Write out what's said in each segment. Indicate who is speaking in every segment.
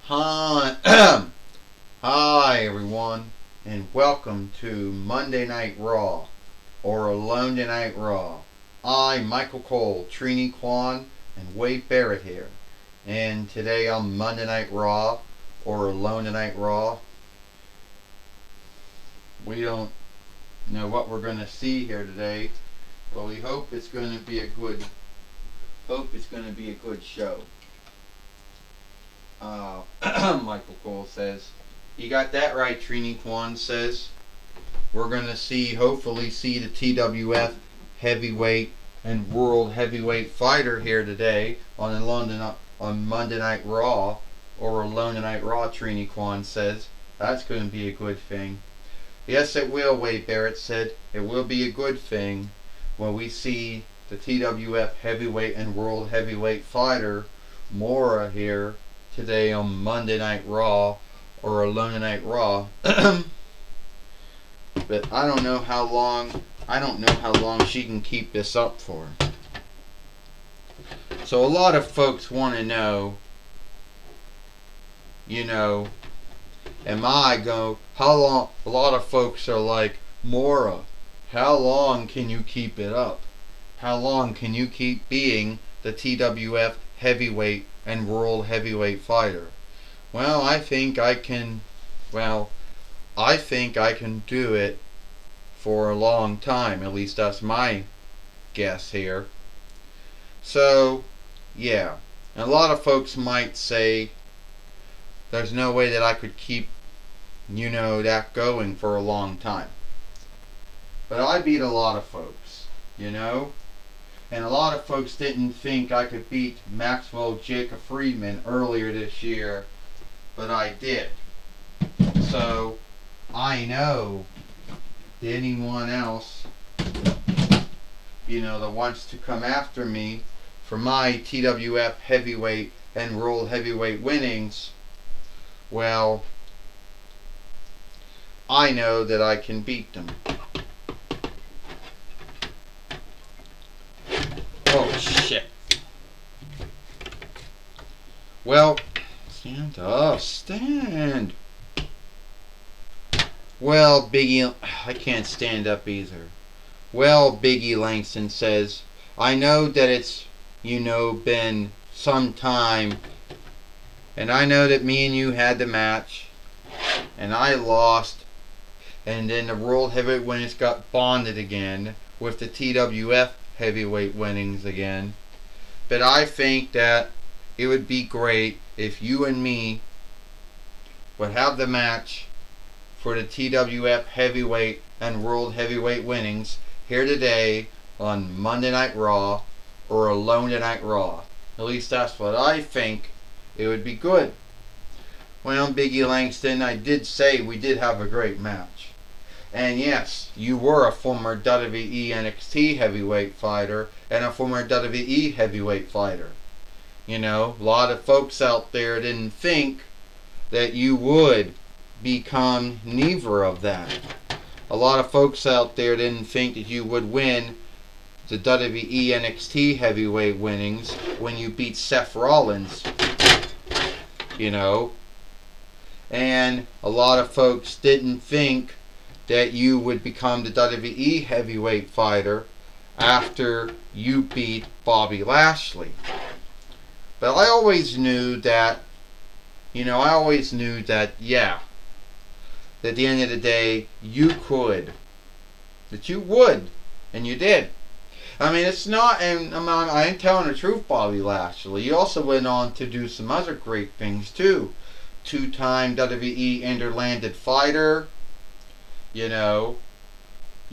Speaker 1: Hi, hi everyone, and welcome to Monday Night Raw, or Alone Tonight Raw. Michael Cole, Trini Kwan, and Wade Barrett here, and today on Monday Night Raw, or Alone Tonight Raw, we don't know what we're going to see here today, but we hope it's going to be a good show. Michael Cole says. You got that right, Trini Kwan says. We're going to hopefully see the TWF heavyweight and world heavyweight fighter here today on Monday Night Raw, or Alone Tonight Raw, Trini Kwan says. That's going to be a good thing. Yes, it will, Wade Barrett said. It will be a good thing when we see the TWF heavyweight and world heavyweight fighter, Mora, here today on Monday Night Raw, or Alone Night Raw. But I don't know how long she can keep this up for. So a lot of folks want to know, how long? A lot of folks are like, Mora, how long can you keep it up? How long can you keep being the TWF heavyweight and world heavyweight fighter? Well, I think I can do it for a long time. At least that's my guess here. So, yeah. And a lot of folks might say there's no way that I could keep, that going for a long time. But I beat a lot of folks, And a lot of folks didn't think I could beat Maxwell Jacob Friedman earlier this year, but I did. So I know that anyone else, that wants to come after me for my TWF heavyweight and world heavyweight winnings, well, I know that I can beat them. Oh, shit. Well, stand up. Stand. Well, Biggie... I can't stand up either. Well, Biggie Langston says, I know that it's, been some time, and I know that me and you had the match, and I lost, and then the World Heavyweight Winners got bonded again with the TWF heavyweight winnings again. But I think that it would be great if you and me would have the match for the TWF heavyweight and world heavyweight winnings here today on Monday Night Raw, or Alone Tonight Raw. At least that's what I think. It would be good. Well, Biggie Langston, I did say we did have a great match. And yes, you were a former WWE NXT heavyweight fighter and a former WWE heavyweight fighter. A lot of folks out there didn't think that you would become neither of that. A lot of folks out there didn't think that you would win the WWE NXT heavyweight winnings when you beat Seth Rollins. And a lot of folks didn't think that you would become the WWE heavyweight fighter after you beat Bobby Lashley. But I always knew that, yeah, that at the end of the day, you could. That you would. And you did. I mean, it's not, and I ain't telling the truth, Bobby Lashley. You also went on to do some other great things, too. 2-time WWE Interlanded Fighter. You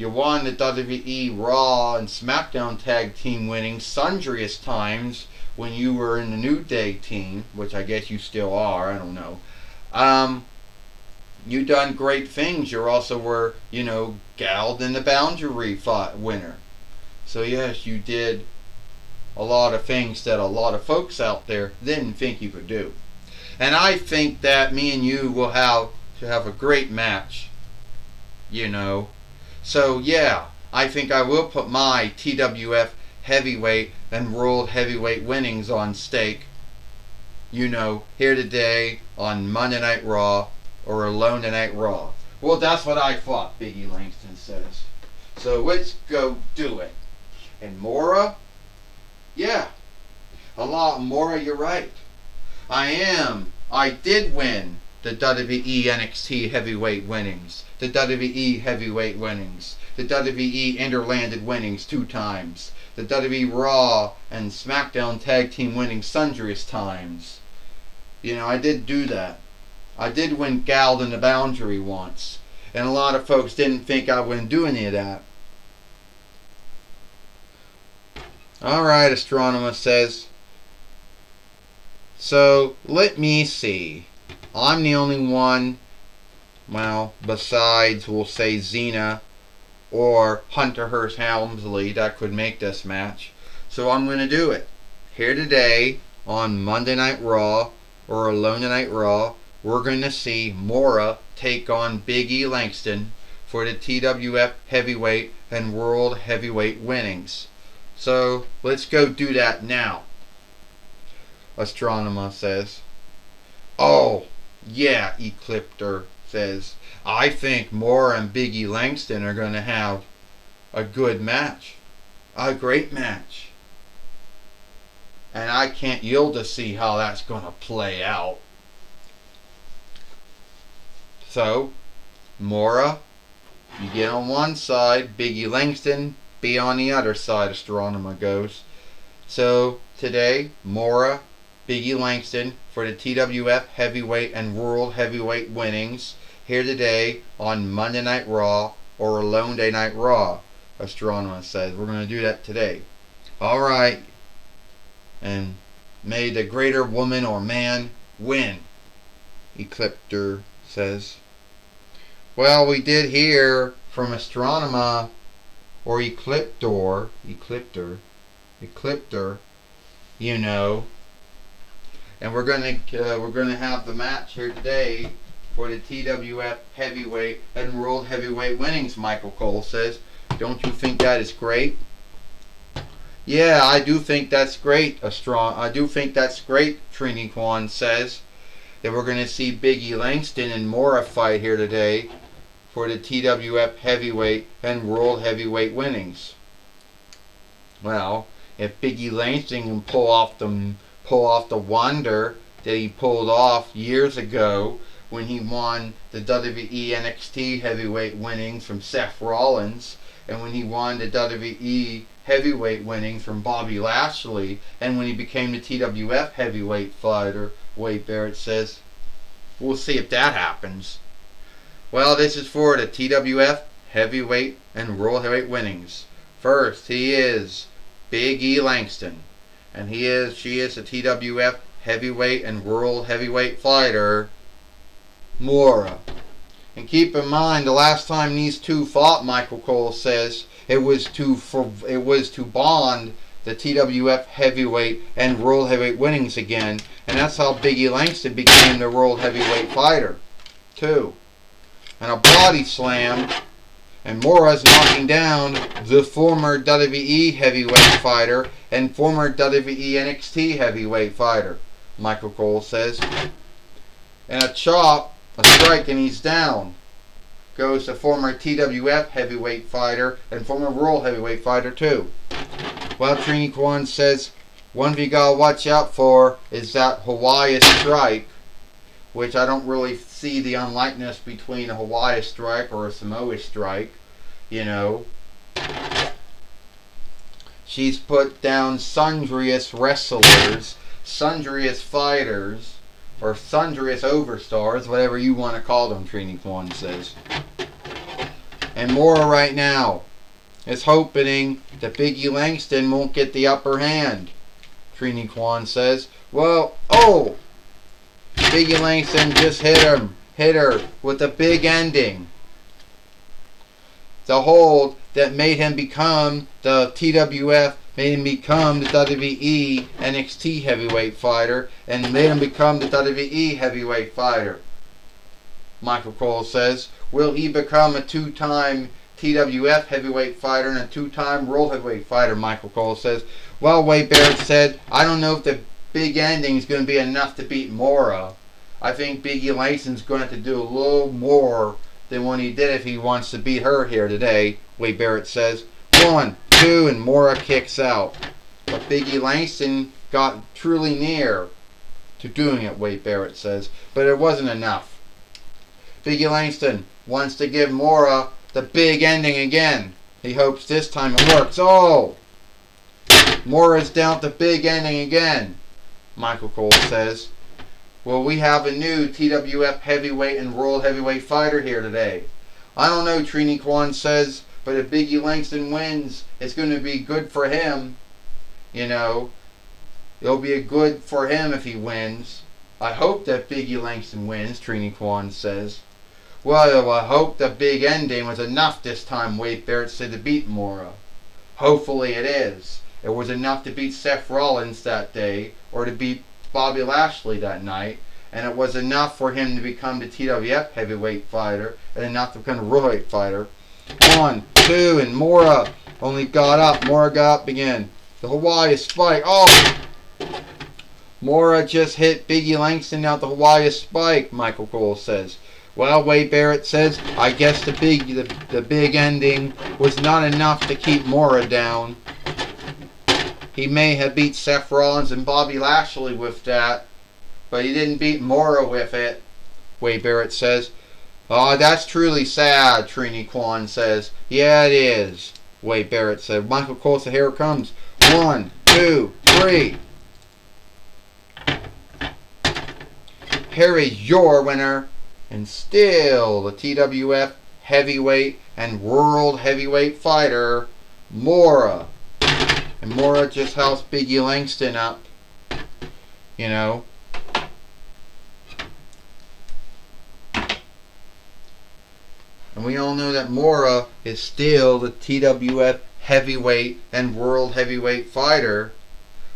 Speaker 1: won the WWE Raw and SmackDown Tag Team winnings sundry's times when you were in the New Day team, which I guess you still are, I don't know. You done great things. You also were, Galled in the Boundary winner. So yes, you did a lot of things that a lot of folks out there didn't think you could do. And I think that me and you will have a great match. So yeah, I think I will put my TWF heavyweight and world heavyweight winnings on stake. You know, here today on Monday Night Raw or Alone Tonight Raw. Well, that's what I thought, Biggie Langston says. So let's go do it. And Mora? Yeah. Mora, you're right. I did win the WWE NXT heavyweight winnings, the WWE heavyweight winnings, the WWE interlanded winnings 2 times, the WWE Raw and SmackDown tag team winnings sundrous times. You know, I did do that. I did win Galled in the Boundary once, and a lot of folks didn't think I wouldn't do any of that. Alright, Astronomer says. So, let me see. I'm the only one, well, besides, we'll say, Xena or Hunter Hearst Helmsley that could make this match. So I'm going to do it. Here today on Monday Night Raw or Alone Tonight Raw, we're going to see Mora take on Big E Langston for the TWF Heavyweight and World Heavyweight winnings. So let's go do that now. Astronomer says. Oh, yeah, Ecliptor says. I think Mora and Big E Langston are going to have a good match. A great match. And I can't yield to see how that's going to play out. So, Mora, you get on one side, Big E Langston, be on the other side, Astronomer goes. So, today, Mora, Big E Langston for the TWF Heavyweight and World Heavyweight winnings here today on Monday Night Raw or Alone Night Raw, Astronomer says. We're going to do that today. Alright. And may the greater woman or man win, Ecliptor says. Well, we did hear from Astronomer or Ecliptor, you know. And we're gonna have the match here today for the TWF Heavyweight and World Heavyweight winnings, Michael Cole says. Don't you think that is great? Yeah, I do think that's great, I do think that's great, Trini Kwan says. That we're going to see Big E Langston and Mora fight here today for the TWF Heavyweight and World Heavyweight winnings. Well, if Big E Langston can pull off the wonder that he pulled off years ago when he won the WWE NXT Heavyweight winnings from Seth Rollins, and when he won the WWE Heavyweight winnings from Bobby Lashley, and when he became the TWF Heavyweight fighter, Wade Barrett says. We'll see if that happens. Well, this is for the TWF Heavyweight and World Heavyweight winnings. First, he is Big E Langston, and she is the TWF Heavyweight and World Heavyweight fighter, Mora. And keep in mind, the last time these two fought, Michael Cole says, it was to bond the TWF Heavyweight and World Heavyweight winnings again, and that's how Big E Langston became the World Heavyweight fighter, too. And a body slam, and Mora's knocking down the former WWE Heavyweight fighter and former WWE NXT Heavyweight fighter, Michael Cole says. And a chop, a strike, and he's down. Goes to former TWF Heavyweight fighter and former World Heavyweight fighter, too. Well, Trini Kwan says, one thing you gotta watch out for is that Hawaii strike, which I don't really see the unlikeness between a Hawaii strike or a Samoa strike, you know. She's put down sundrious wrestlers, sundrious fighters, or sundrious overstars, whatever you want to call them, Trini Kwan says. And Mora right now is hoping that Big E Langston won't get the upper hand, Trini Kwan says. Well, oh! Big E Langston just hit her with a big ending. The hold that made him become the TWF, made him become the WWE NXT heavyweight fighter, and made him become the WWE heavyweight fighter. Michael Cole says, will he become a 2-time TWF heavyweight fighter and a two-time world heavyweight fighter, Michael Cole says. Well, Wade Barrett said, I don't know if the big ending is going to be enough to beat Mora. I think Biggie Langston's going to have to do a little more than what he did if he wants to beat her here today, Wade Barrett says. 1, 2, and Mora kicks out. But Biggie Langston got truly near to doing it, Wade Barrett says. But it wasn't enough. Biggie Langston wants to give Mora the big ending again. He hopes this time it works. Oh! Mora's down at the big ending again, Michael Cole says. Well, we have a new TWF heavyweight and world heavyweight fighter here today. I don't know, Trini Kwan says, but if Biggie Langston wins, it's going to be good for him. You know, it'll be good for him if he wins. I hope that Biggie Langston wins, Trini Kwan says. Well, I hope the big ending was enough this time, Wade Barrett said, to beat Mora. Hopefully it is. It was enough to beat Seth Rollins that day, or to beat Bobby Lashley that night, and it was enough for him to become the TWF heavyweight fighter, and enough to become a world heavyweight fighter. 1, 2, and Mora only got up. Mora got up again. The Hawaii spike. Oh! Mora just hit Biggie Langston out the Hawaii spike, Michael Cole says. Well, Wade Barrett says, I guess the big ending was not enough to keep Mora down. He may have beat Seth Rollins and Bobby Lashley with that, but he didn't beat Mora with it, Wade Barrett says. Oh, that's truly sad, Trini Kwan says. Yeah, it is, Wade Barrett said. Michael Cole said, here it comes. 1, 2, 3. Here is your winner, and still the TWF heavyweight and world heavyweight fighter, Mora. And Mora just helps Biggie Langston up. You know. And we all know that Mora is still the TWF heavyweight and world heavyweight fighter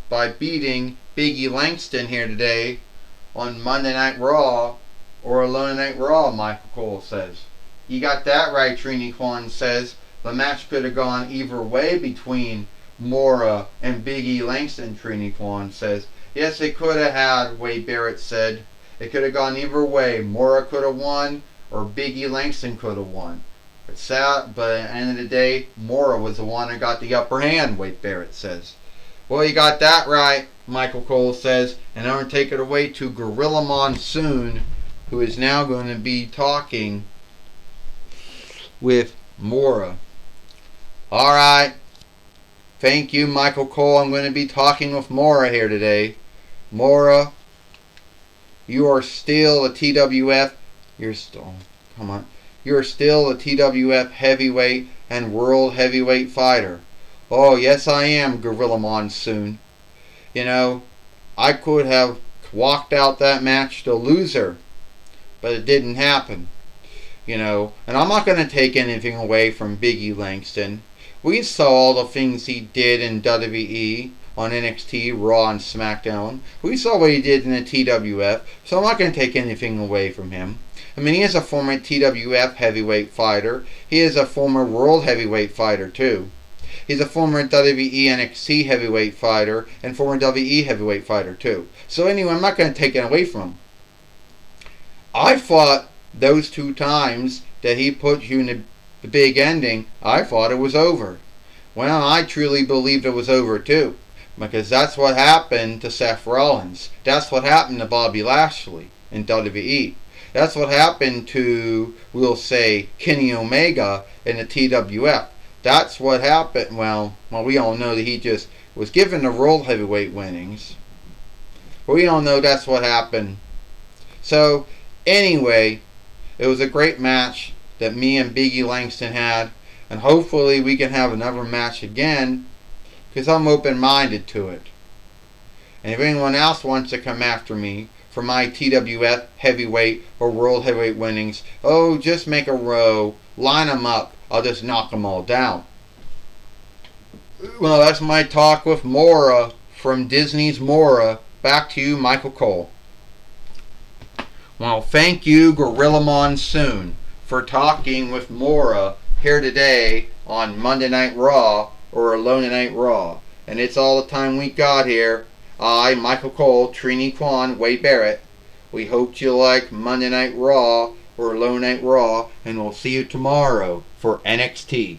Speaker 1: by beating Biggie Langston here today on Monday Night Raw or Alone Night Raw, Michael Cole says. You got that right, Trini Kwan says. The match could have gone either way between Mora and Biggie Langston, Trini Kwan says. Yes, it could have had, Wade Barrett said. It could have gone either way. Mora could have won or Biggie Langston could have won. But at the end of the day, Mora was the one that got the upper hand, Wade Barrett says. Well, you got that right, Michael Cole says. And I'm going to take it away to Gorilla Monsoon, who is now going to be talking with Mora. Alright. Thank you, Michael Cole. I'm going to be talking with Mora here today. Mora, you are still a TWF. You're still a TWF heavyweight and world heavyweight fighter. Oh, yes, I am, Gorilla Monsoon. You know, I could have walked out that match the loser, but it didn't happen. You know, and I'm not going to take anything away from Biggie Langston. We saw all the things he did in WWE, on NXT, Raw, and SmackDown. We saw what he did in the TWF, so I'm not going to take anything away from him. I mean, he is a former TWF heavyweight fighter. He is a former world heavyweight fighter, too. He's a former WWE NXT heavyweight fighter and former WWE heavyweight fighter, too. So anyway, I'm not going to take it away from him. I thought those 2 times that he put you in the big ending, I thought it was over. Well, I truly believed it was over too, because that's what happened to Seth Rollins. That's what happened to Bobby Lashley in WWE. That's what happened to, we'll say, Kenny Omega in the TWF. That's what happened. Well, we all know that he just was given the world heavyweight winnings. But we all know that's what happened. So, anyway, it was a great match that me and Biggie Langston had, and hopefully we can have another match again, because I'm open-minded to it. And if anyone else wants to come after me for my TWF heavyweight or world heavyweight winnings, oh, just make a row, line them up, I'll just knock them all down. Well, that's my talk with Mora from Disney's Mora. Back to you, Michael Cole. Well, thank you, Gorilla Monsoon, for talking with Mora here today on Monday Night Raw or Alone Night Raw. And it's all the time we got here. I, Michael Cole, Trini Kwan, Wade Barrett. We hope you like Monday Night Raw or Alone Night Raw, and we'll see you tomorrow for NXT.